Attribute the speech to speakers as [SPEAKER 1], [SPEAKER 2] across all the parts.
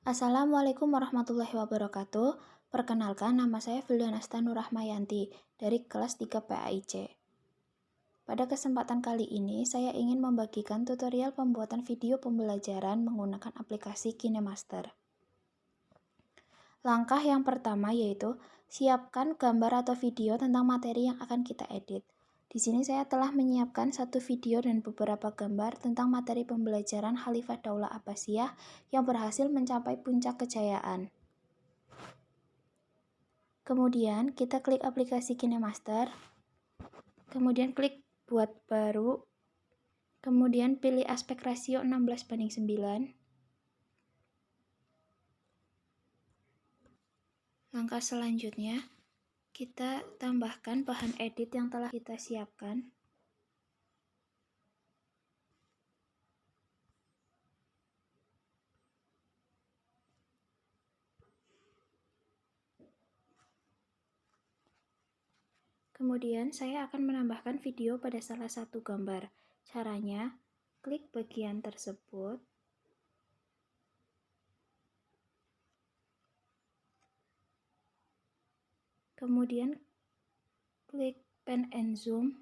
[SPEAKER 1] Assalamualaikum warahmatullahi wabarakatuh. Perkenalkan, nama saya Fildanasta Nurrahmayanti dari kelas 3 PAIC. Pada kesempatan kali ini, saya ingin membagikan tutorial pembuatan video pembelajaran menggunakan aplikasi KineMaster. Langkah yang pertama yaitu siapkan gambar atau video tentang materi yang akan kita edit. Di sini saya telah menyiapkan satu video dan beberapa gambar tentang materi pembelajaran Khalifah Daulah Abbasiyah yang berhasil mencapai puncak kejayaan. Kemudian kita klik aplikasi KineMaster, kemudian klik buat baru, kemudian pilih aspek rasio 16:9. Langkah selanjutnya, kita tambahkan bahan edit yang telah kita siapkan. Kemudian saya akan menambahkan video pada salah satu gambar. Caranya, klik bagian tersebut. Kemudian klik pan and zoom.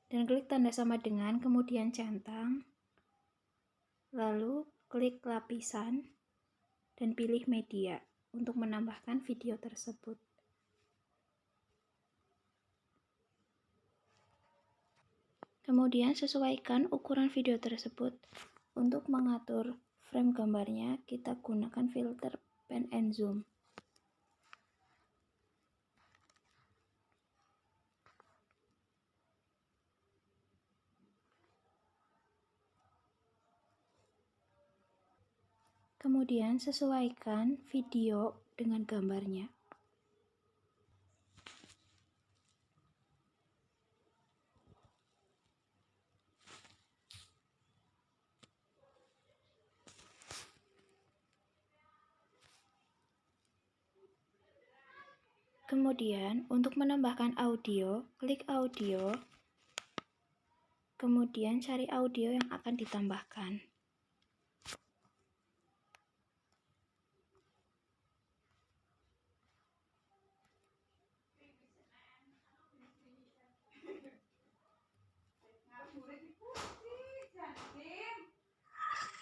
[SPEAKER 1] Dan klik tanda sama dengan, kemudian centang. Lalu klik lapisan dan pilih media untuk menambahkan video tersebut. Kemudian sesuaikan ukuran video tersebut. Untuk mengatur frame gambarnya, kita gunakan filter pan and zoom. Kemudian sesuaikan video dengan gambarnya. Kemudian untuk menambahkan audio, klik audio, kemudian cari audio yang akan ditambahkan.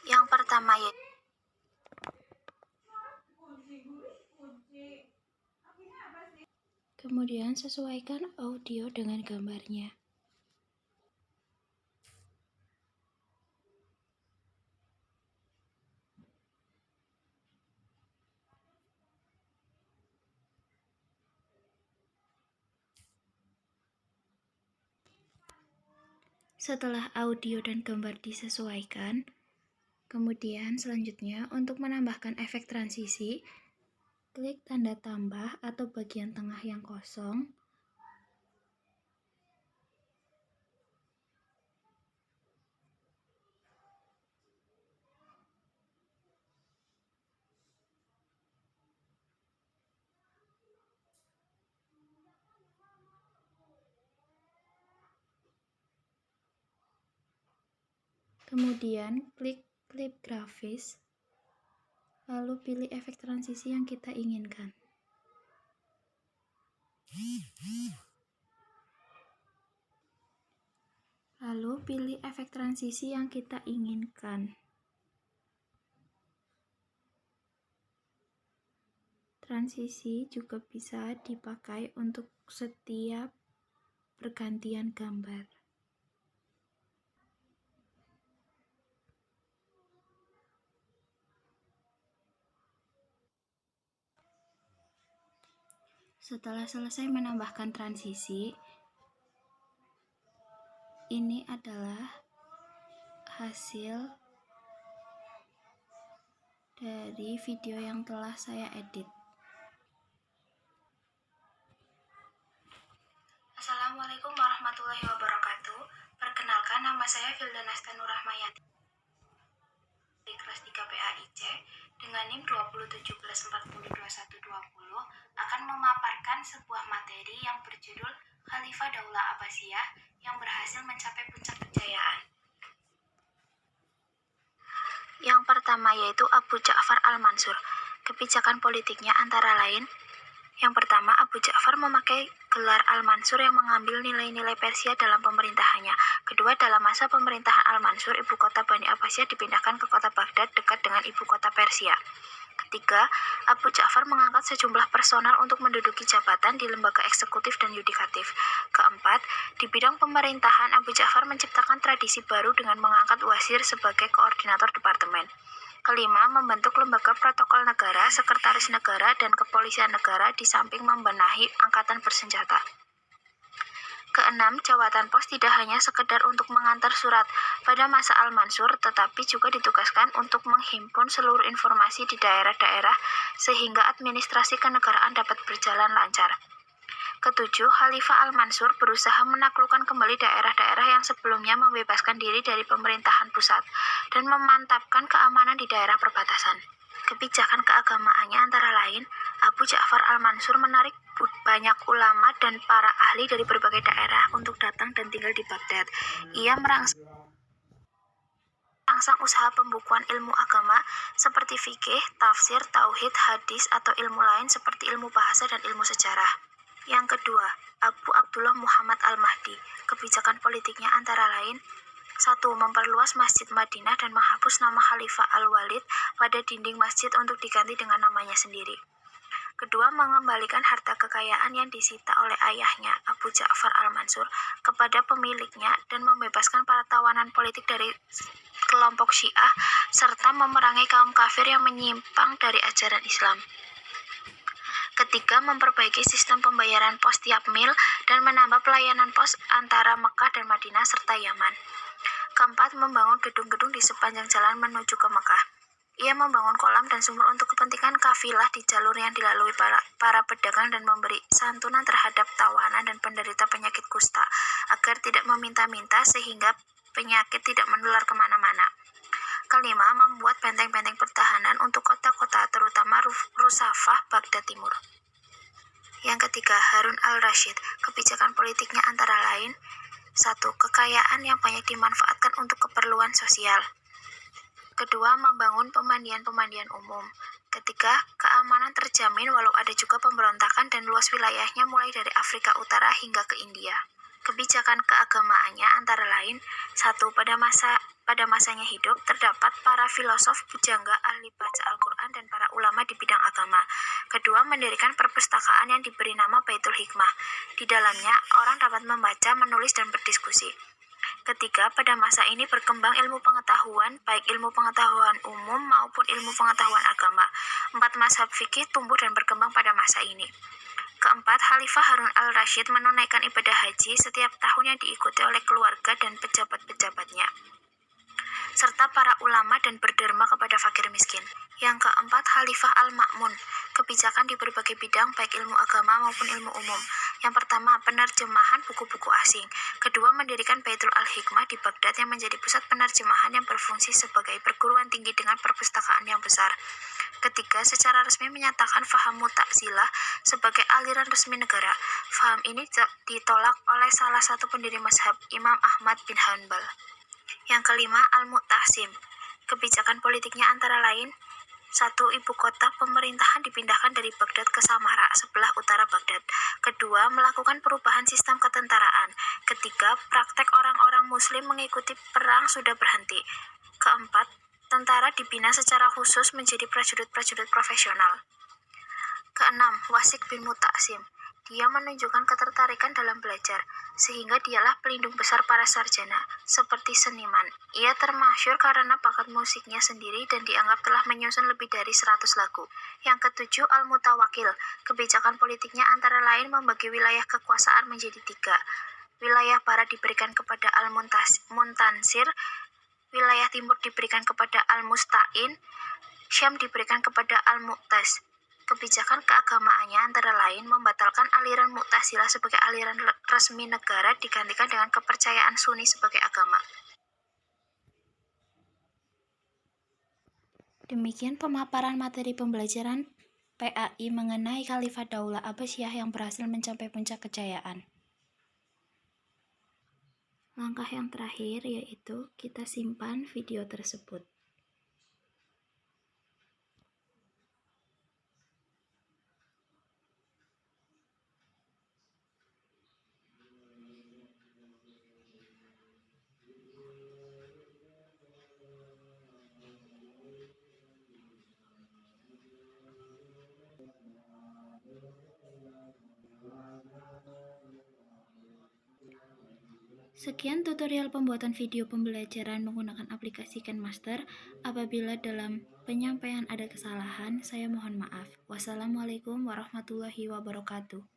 [SPEAKER 1] Yang pertama yaitu kemudian sesuaikan audio dengan gambarnya. Setelah audio dan gambar disesuaikan, kemudian selanjutnya untuk menambahkan efek transisi, klik tanda tambah atau bagian tengah yang kosong. Kemudian klik klip grafis, lalu pilih efek transisi yang kita inginkan. Lalu pilih efek transisi yang kita inginkan. Transisi juga bisa dipakai untuk setiap pergantian gambar. Setelah selesai menambahkan transisi, ini adalah hasil dari video yang telah saya edit. Assalamualaikum warahmatullahi wabarakatuh. Perkenalkan, nama saya Fildanasta Nurrahmayanti dari kelas 3 PAIC dengan NIM 27114022120 akan memaparkan sebuah materi yang berjudul Khalifah Daulah Abbasiyah yang berhasil mencapai puncak kejayaan. Yang pertama yaitu Abu Ja'far al-Mansur. Kebijakan politiknya antara lain, yang pertama, Abu Ja'far memakai gelar Al-Mansur yang mengambil nilai-nilai Persia dalam pemerintahannya. Kedua, dalam masa pemerintahan Al-Mansur, ibu kota Bani Abbasiyah dipindahkan ke kota Baghdad dekat dengan ibu kota Persia. Ketiga, Abu Ja'far mengangkat sejumlah personal untuk menduduki jabatan di lembaga eksekutif dan yudikatif. Keempat, di bidang pemerintahan, Abu Ja'far menciptakan tradisi baru dengan mengangkat wazir sebagai koordinator departemen. Kelima, membentuk lembaga protokol negara, sekretaris negara, dan kepolisian negara di samping membenahi angkatan bersenjata. Keenam, jawatan pos tidak hanya sekedar untuk mengantar surat pada masa Al-Mansur, tetapi juga ditugaskan untuk menghimpun seluruh informasi di daerah-daerah sehingga administrasi kenegaraan dapat berjalan lancar. Ketujuh, Khalifah Al-Mansur berusaha menaklukkan kembali daerah-daerah yang sebelumnya membebaskan diri dari pemerintahan pusat dan memantapkan keamanan di daerah perbatasan. Kebijakan keagamaannya antara lain, Abu Ja'far Al-Mansur menarik banyak ulama dan para ahli dari berbagai daerah untuk datang dan tinggal di Baghdad. Ia merangsang usaha pembukuan ilmu agama seperti fikih, tafsir, tauhid, hadis, atau ilmu lain seperti ilmu bahasa dan ilmu sejarah. Yang kedua, Abu Abdullah Muhammad Al-Mahdi. Kebijakan politiknya antara lain, 1. Memperluas Masjid Madinah dan menghapus nama Khalifah Al-Walid pada dinding masjid untuk diganti dengan namanya sendiri. Kedua, mengembalikan harta kekayaan yang disita oleh ayahnya, Abu Ja'far Al-Mansur, kepada pemiliknya dan membebaskan para tawanan politik dari kelompok Syiah, serta memerangi kaum kafir yang menyimpang dari ajaran Islam. Ketiga, memperbaiki sistem pembayaran pos tiap mil dan menambah pelayanan pos antara Mekah dan Madinah serta Yaman. Keempat, membangun gedung-gedung di sepanjang jalan menuju ke Mekah. Ia membangun kolam dan sumur untuk kepentingan kafilah di jalur yang dilalui para pedagang dan memberi santunan terhadap tawanan dan penderita penyakit kusta agar tidak meminta-minta sehingga penyakit tidak menular kemana-mana. Kelima, membuat benteng-benteng pertahanan untuk kota-kota terutama Rusafah, Baghdad Timur. Yang ketiga, Harun al-Rashid. Kebijakan politiknya antara lain, 1. Kekayaan yang banyak dimanfaatkan untuk keperluan sosial. Kedua, membangun pemandian-pemandian umum. Ketiga, keamanan terjamin walau ada juga pemberontakan dan luas wilayahnya mulai dari Afrika Utara hingga ke India. Kebijakan keagamaannya antara lain, 1. Pada masanya hidup, terdapat para filosof pujangga ahli baca Al-Quran dan para ulama di bidang agama. Kedua, mendirikan perpustakaan yang diberi nama Baitul Hikmah. Di dalamnya, orang dapat membaca, menulis, dan berdiskusi. Ketiga, pada masa ini berkembang ilmu pengetahuan, baik ilmu pengetahuan umum maupun ilmu pengetahuan agama. 4. Mazhab fikih tumbuh dan berkembang pada masa ini. Keempat, Khalifah Harun al-Rashid menunaikan ibadah haji setiap tahun yang diikuti oleh keluarga dan pejabat-pejabatnya, serta para ulama dan berderma kepada fakir miskin. Yang keempat, Khalifah al-Ma'mun. Kebijakan di berbagai bidang baik ilmu agama maupun ilmu umum. Yang pertama, penerjemahan buku-buku asing. Kedua, mendirikan Baitul Al-Hikmah di Baghdad yang menjadi pusat penerjemahan yang berfungsi sebagai perguruan tinggi dengan perpustakaan yang besar. Ketiga, secara resmi menyatakan faham Mu'tazilah sebagai aliran resmi negara. Faham ini ditolak oleh salah satu pendiri mazhab, Imam Ahmad bin Hanbal. Yang kelima, Al-Mu'tasim. Kebijakan politiknya antara lain, 1. Ibu kota pemerintahan dipindahkan dari Baghdad ke Samarra, sebelah utara Baghdad. Kedua, melakukan perubahan sistem ketentaraan. Ketiga, praktek orang-orang muslim mengikuti perang sudah berhenti. Keempat, tentara dibina secara khusus menjadi prajurit-prajurit profesional. Keenam, Wasik bin Mu'tasim. Dia menunjukkan ketertarikan dalam belajar, sehingga dialah pelindung besar para sarjana, seperti seniman. Ia termasyhur karena bakat musiknya sendiri dan dianggap telah menyusun lebih dari 100 lagu. Yang ketujuh, Al-Mutawakil. Kebijakan politiknya antara lain membagi wilayah kekuasaan menjadi 3. Wilayah barat diberikan kepada Al-Muntansir, wilayah timur diberikan kepada Al-Musta'in, Syam diberikan kepada Al-Mu'taz. Kebijakan keagamaannya antara lain membatalkan aliran Mu'tazilah sebagai aliran resmi negara digantikan dengan kepercayaan Sunni sebagai agama. Demikian pemaparan materi pembelajaran PAI mengenai Khalifah Daulah Abbasiyah yang berhasil mencapai puncak kejayaan. Langkah yang terakhir yaitu kita simpan video tersebut. Sekian tutorial pembuatan video pembelajaran menggunakan aplikasi KineMaster. Apabila dalam penyampaian ada kesalahan, saya mohon maaf. Wassalamualaikum warahmatullahi wabarakatuh.